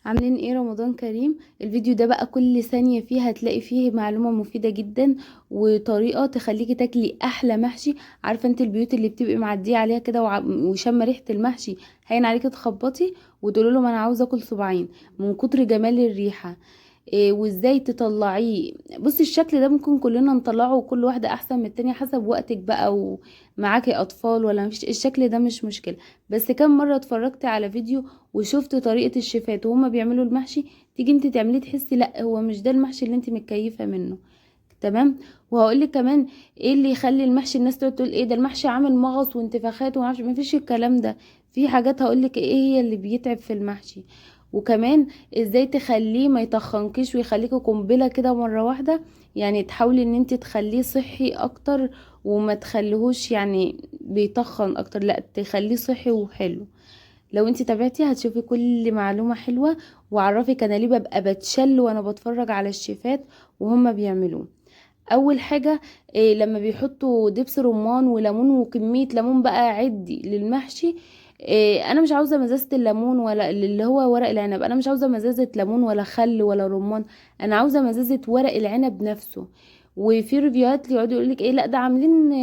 عاملين ايه؟ رمضان كريم. الفيديو ده بقى كل ثانية فيه هتلاقي فيه معلومة مفيدة جدا وطريقة تخليكي تاكلي احلى محشي. عارفة انت البيوت اللي بتبقي معدية عليها كده وشامة ريحة المحشي، هين عليكي تخبطي وتقولي لهم انا عاوزة اكل صباعين من كتر جمال الريحة. إيه وازاي تطلعيه؟ بصي الشكل ده ممكن كلنا نطلعه وكل واحدة احسن من التانية حسب وقتك بقى ومعاكي اطفال ولا مفيش. الشكل ده مش مشكلة، بس كم مرة اتفرجت على فيديو وشفت طريقة الشيفات وهما بيعملوا المحشي، تيجي انت تعمليه تحسي لا هو مش ده المحشي اللي انت متكيفة منه. تمام. وهقولك كمان ايه اللي يخلي المحشي الناس تقعد تقول ايه ده المحشي عامل مغص وانتفاخات ومعرفش، مفيش الكلام ده. في حاجات هقولك ايه هي اللي بيتعب في المحشي، وكمان ازاي تخليه ما يتخنكيش ويخليكي قنبلة كده مرة واحدة. يعني تحاولي ان انت تخليه صحي اكتر وما تخليهوش يعني بيتخن اكتر، لا تخليه صحي وحلو. لو انت تابعتي هتشوفي كل معلومة حلوة، وعرفك انا ليه ببقى بتشل وانا بتفرج على الشيفات وهم بيعملوه. اول حاجة إيه؟ لما بيحطوا دبس رمان وليمون وكمية ليمون بقى عدي للمحشي. إيه، انا مش عاوزة مزازة الليمون ولا اللي هو ورق العنب، انا مش عاوزة مزازة ليمون ولا خل ولا رمان، انا عاوزة مزازة ورق العنب نفسه. وفي ريفيوهات يقعدوا يقولك ايه لا ده عاملين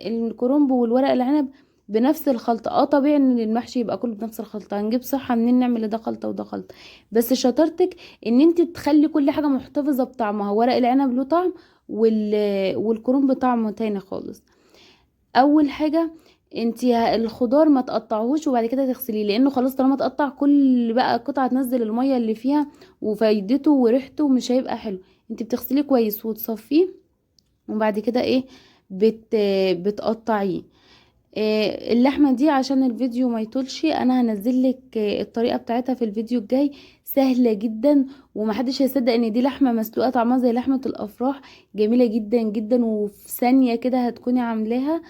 الكرنب والورق العنب بنفس الخلطة. طبيعي ان المحشي يبقى كله بنفس الخلطة، هنجيب صحة منين نعمل ده خلطة وده خلطة؟ بس شطارتك ان انت تخلي كل حاجة محتفظة بطعمها. ورق العنب له طعم والكرنب طعمه تاني خالص. اول حاجة انت الخضار ما تقطعهوش وبعد كده تغسليه، لانه خلاص طالما تقطع كل بقى قطعة تنزل المية اللي فيها وفايدته وريحته مش هيبقى حلو. انت بتغسليه كويس وتصفيه وبعد كده ايه بت بتقطعيه. اللحمة دي عشان الفيديو ما يطولش انا هنزل لك الطريقة بتاعتها في الفيديو الجاي. سهلة جدا ومحدش هيصدق ان دي لحمة مسلوقة طعمها زي لحمة الافراح. جميلة جدا جدا وفي ثانية كده هتكوني عاملاها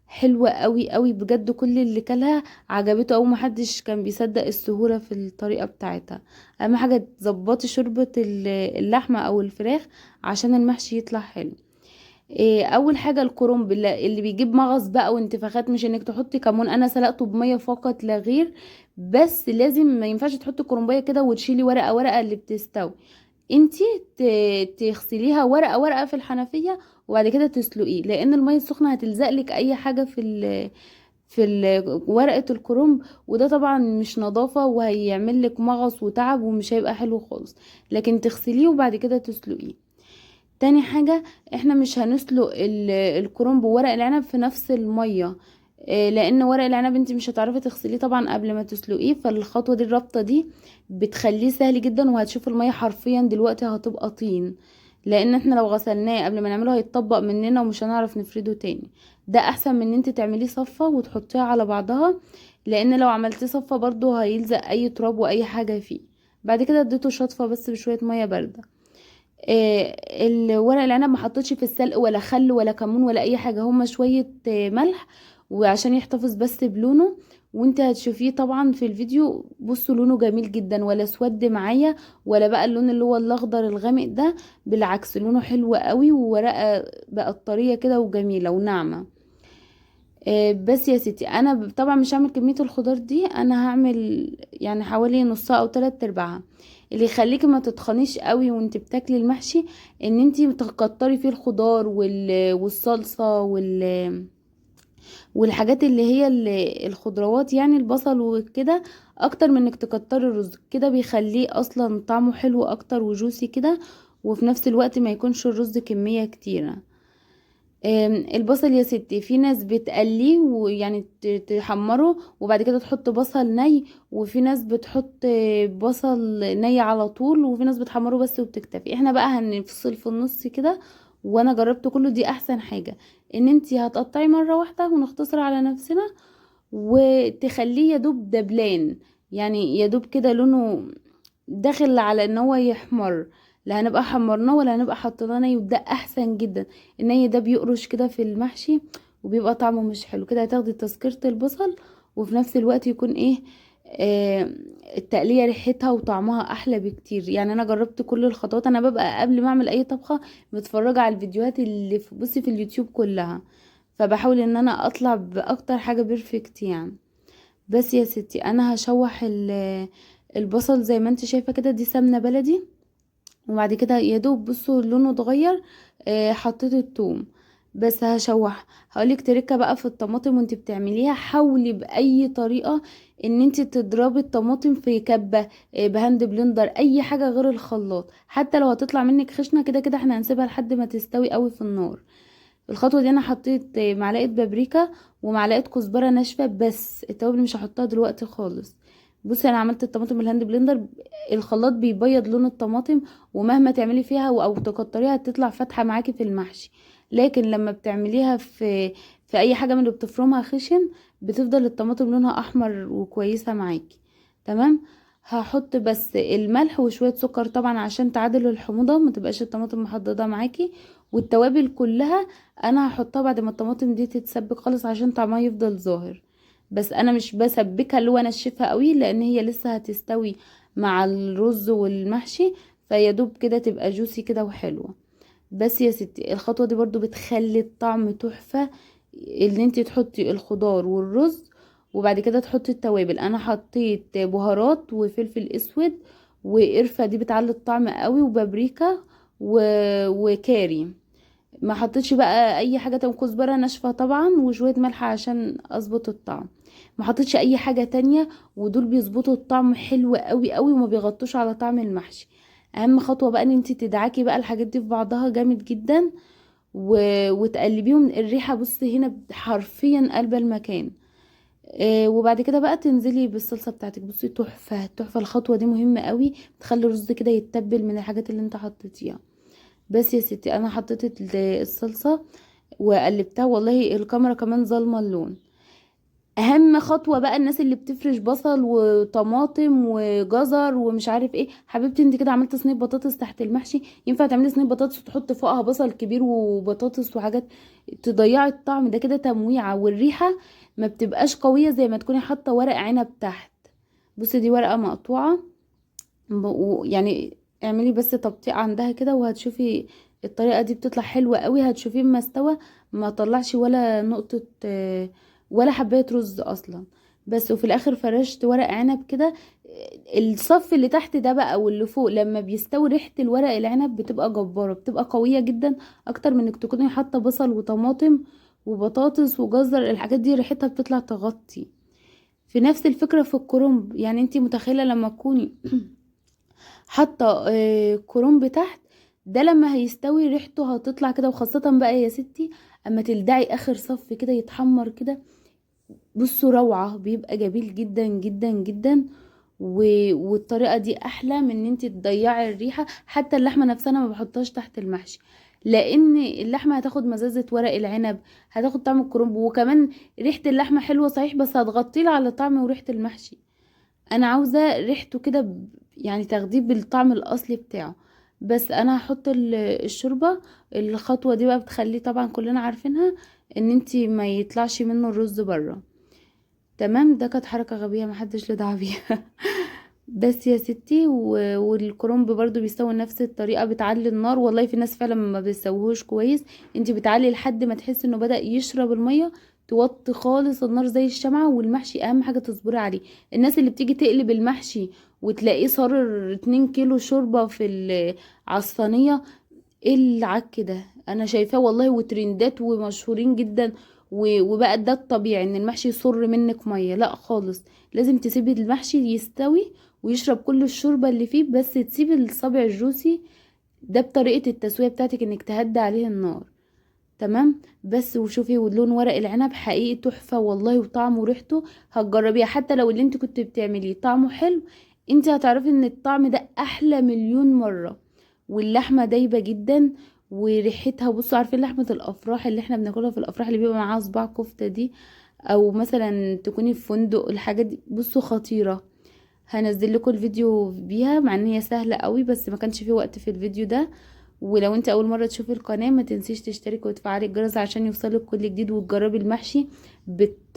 حلوة قوي قوي بجد. كل اللي كلها عجبته او محدش كان بيصدق السهولة في الطريقة بتاعتها. اهم حاجة تظبطي شوربة اللحمة او الفراخ عشان المحشي يطلع حلو. اول حاجه الكرنب اللي بيجيب مغص بقى وانتفاخات، مش انك تحطي كمون، انا سلقته بميه فقط لا غير. بس لازم ما ينفعش تحطي كرنبايه كده وتشيلي ورقه ورقه اللي بتستوي. انتي تغسليها ورقه ورقه في الحنفيه وبعد كده تسلقيه، لان الميه السخنه هتلزق لك اي حاجه ورقه الكرنب، وده طبعا مش نظافه وهيعمل لك مغص وتعب ومش هيبقى حلو خالص. لكن تغسليه وبعد كده تسلقيه. تاني حاجة احنا مش هنسلق الكرنب وورق العنب في نفس المية. لان ورق العنب انت مش هتعرفي تغسليه طبعا قبل ما تسلقيه، فالخطوة دي الرابطة دي بتخليه سهل جدا. وهتشوف المية حرفيا دلوقتي هتبقى طين، لان احنا لو غسلناه قبل ما نعمله هيتطبق مننا ومش هنعرف نفرده تاني. ده احسن من ان انت تعمليه صفة وتحطيها على بعضها، لان لو عملتيه صفة برضو هيلزق اي تراب واي حاجة فيه. بعد كده اديته شطفة بس بشوية مية باردة. الورق العنب ما حطيتش في السلق ولا خل ولا كمون ولا اي حاجه، هما شويه ملح وعشان يحتفظ بس بلونه. وانت هتشوفيه طبعا في الفيديو. بصوا لونه جميل جدا ولا اسود معايا ولا بقى اللون اللي هو الاخضر الغامق ده، بالعكس لونه حلو قوي وورقه بقت طريه كده وجميله وناعمه. بس يا ستي انا طبعا مش هعمل كمية الخضار دي، انا هعمل يعني حوالي نصها او تلات ارباعها. اللي يخليكي ما تتخنيش قوي وانت بتاكلي المحشي ان انت تكتري فيه الخضار والصلصة والحاجات اللي هي الخضروات، يعني البصل وكده، اكتر من انك تكتري الرز. كده بيخليه اصلا طعمه حلو اكتر وجوسي كده، وفي نفس الوقت ما يكونش الرز كمية كتيرة. البصل يا ستي في ناس بتقليه ويعني تحمره وبعد كده تحط بصل ني، وفي ناس بتحط بصل ني على طول، وفي ناس بتحمره بس وبتكتفي. احنا بقى هنفصل في النص كده، وانا جربت كله. دي احسن حاجة ان انتي هتقطعي مرة واحدة ونختصر على نفسنا، وتخليه يدوب دبلان، يعني يدوب كده لونه داخل على ان هو يحمر. لا هنبقى حمرناه ولا هنبقى حطيناه ني، وده احسن جدا. الني ده بيقرش كده في المحشي وبيبقى طعمه مش حلو كده. هتاخدي تذكرة البصل وفي نفس الوقت يكون ايه آه التقلية ريحتها وطعمها احلى بكتير. يعني انا جربت كل الخطوات، انا ببقى قبل ما اعمل اي طبخة متفرجة على الفيديوهات اللي بصي في اليوتيوب كلها، فبحاول ان انا اطلع باكتر حاجة بيرفكت يعني. بس يا ستي انا هشوح البصل زي ما انت شايفه كده دي سمنه بلدي. وبعد كده يا دوب بصوا لونه اتغير، حطيت الثوم. بس هشوح. هقولك تركه بقى في الطماطم وانت بتعمليها، حاولي باي طريقه ان انت تضربي الطماطم في كبه، بهاند بلندر، اي حاجه غير الخلاط. حتى لو هتطلع منك خشنه كده كده احنا هنسيبها لحد ما تستوي قوي في النار. الخطوه دي انا حطيت معلقه بابريكا ومعلقه كزبره ناشفه، بس التوابل مش هحطها دلوقتي خالص. بصي انا عملت الطماطم الهاند بلندر، الخلاط بيبيض لون الطماطم، ومهما تعملي فيها او تكتريها تطلع فاتحه معاكي في المحشي. لكن لما بتعمليها في اي حاجه من اللي بتفرمها خشن، بتفضل الطماطم لونها احمر وكويسه معاكي. تمام. هحط بس الملح وشويه سكر طبعا عشان تعادل الحموضه، ما تبقاش الطماطم محضره معاكي. والتوابل كلها انا هحطها بعد ما الطماطم دي تتسبك خالص عشان طعمها يفضل ظاهر. بس انا مش بسبكها اللي هو انشفها قوي، لان هي لسه هتستوي مع الرز والمحشي، فيا دوب كده تبقى جوسي كده وحلوه. بس يا ستي الخطوه دي برضو بتخلي الطعم تحفه، ان انت تحطي الخضار والرز وبعد كده تحطي التوابل. انا حطيت بهارات وفلفل اسود وقرفه، دي بتعلي الطعم قوي، وبابريكا وكاري. ما حطيتش بقى اي حاجه تانية، كزبره ناشفه طبعا وشويه ملح عشان اظبط الطعم. ما حطيتش اي حاجه تانية، ودول بيظبطوا الطعم حلو قوي قوي وما بيغطوش على طعم المحشي. اهم خطوه بقى ان انت تدعكي بقى الحاجات دي في بعضها جامد جدا، وتقلبيهم. الريحه بصي هنا حرفيا قلب المكان. وبعد كده بقى تنزلي بالصلصه بتاعتك. بصي تحفه تحفه، الخطوه دي مهمه قوي، تخلي الرز كده يتبل من الحاجات اللي انت حطيتيها. بس يا ستي انا حطيت الصلصه وقلبتها، والله الكاميرا كمان ظالمه اللون. اهم خطوه بقى الناس اللي بتفرش بصل وطماطم وجزر ومش عارف ايه، حبيبتي انت كده عملت صينيه بطاطس تحت المحشي؟ ينفع تعملي صينيه بطاطس وتحط فوقها بصل كبير وبطاطس وحاجات؟ تضيعي الطعم ده كده تمويعه، والريحه ما بتبقاش قويه زي ما تكوني حاطه ورق عنب تحت. بصي دي ورقه مقطوعه، يعني اعملي بس تبطيء عندها كده وهتشوفي الطريقة دي بتطلع حلوة قوي. هتشوفيه ما استوى، ما طلعش ولا نقطة ولا حباية رز اصلا. بس وفي الاخر فرشت ورق عنب كده. الصف اللي تحت ده بقى واللي فوق لما بيستوي ريحة الورق العنب بتبقى جبارة، بتبقى قوية جدا اكتر من انك تكوني حاطة بصل وطماطم وبطاطس وجزر. الحاجات دي ريحتها بتطلع تغطي. في نفس الفكرة في الكرنب، يعني انتي متخيلة لما تكوني حاطه كرنب تحت، ده لما هيستوي ريحته هتطلع كده. وخاصة بقى يا ستي اما تلدعي اخر صف كده يتحمر كده، بصوا روعة، بيبقى جميل جدا جدا جدا. والطريقة دي احلى من ان انت تضيعي الريحة. حتى اللحمة نفسها انا ما بحطهاش تحت المحشي، لان اللحمة هتاخد مزازة ورق العنب، هتاخد طعم الكرنب، وكمان ريحة اللحمة حلوة صحيح بس هتغطيلي على طعم وريحة المحشي. انا عاوزه ريحته كده يعني تاخديه بالطعم الاصلي بتاعه. بس انا هحط الشوربه. الخطوه دي بقى بتخليه طبعا كلنا عارفينها ان انتي ما يطلعش منه الرز بره. تمام. ده كانت حركه غبيه محدش له دعوه بيها. بس يا ستي والكرنب برضو بيستوي نفس الطريقه، بتعلي النار. والله في ناس فعلا ما بيسووهوش كويس. انتي بتعلي لحد ما تحس انه بدأ يشرب الميه، توطي خالص النار زي الشمعة. والمحشي اهم حاجة تصبري عليه. الناس اللي بتيجي تقلب المحشي وتلاقيه صار 2 كيلو شوربة على الصينية، ايه العك ده؟ انا شايفاه والله وترندات ومشهورين جدا. وبقى ده الطبيعي ان المحشي يصر منك مية؟ لا خالص، لازم تسيبي المحشي يستوي ويشرب كل الشوربة اللي فيه، بس تسيبي الصابع الجوسي. ده بطريقة التسوية بتاعتك انك تهدي عليه النار. تمام. بس وشوفي ولون ورق العنب حقيقي تحفة والله، وطعمه وريحته هتجربيها. حتى لو اللي انت كنت بتعمليه طعمه حلو، انت هتعرفي ان الطعم ده احلى مليون مرة. واللحمة دايبة جدا وريحتها، بصوا عارفين لحمة الافراح اللي احنا بناكلها في الافراح اللي بيبقى معاها صباع كفتة دي، او مثلا تكوني في فندق، الحاجات دي بصوا خطيرة. هنزل لكم الفيديو بيها مع ان هي سهلة قوي بس ما كانش فيه وقت في الفيديو ده. ولو انت اول مرة تشوفي القناة ما تنسيش تشتركي وتفعلي الجرس عشان يوصلك كل جديد، وتجربي المحشي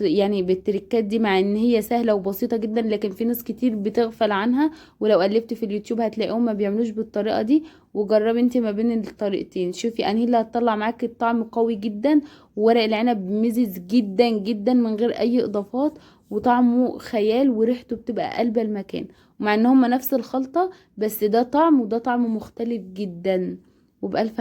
يعني بالتريكات دي، مع ان هي سهلة وبسيطة جدا لكن في ناس كتير بتغفل عنها. ولو قلبت في اليوتيوب هتلاقيهم ما بيعملوش بالطريقة دي. وجربي انت ما بين الطريقتين، شوفي انهي اللي هتطلع معاكي الطعم قوي جدا. وورق العنب مزز جدا جدا من غير اي اضافات، وطعمه خيال وريحته بتبقى قلب المكان. ومع ان هما نفس الخلطة، بس ده طعم وده طعم مختلف جدا. وبألف